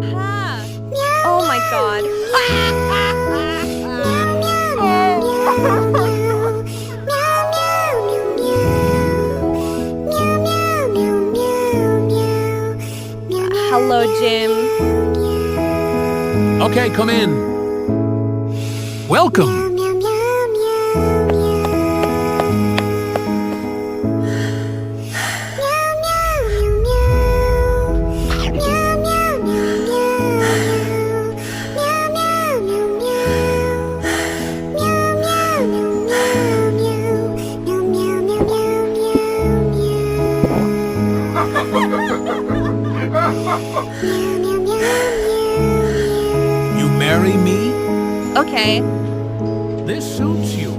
Oh my god. Hello, Jim. Okay, come in. Welcome. You marry me? Okay. This suits you.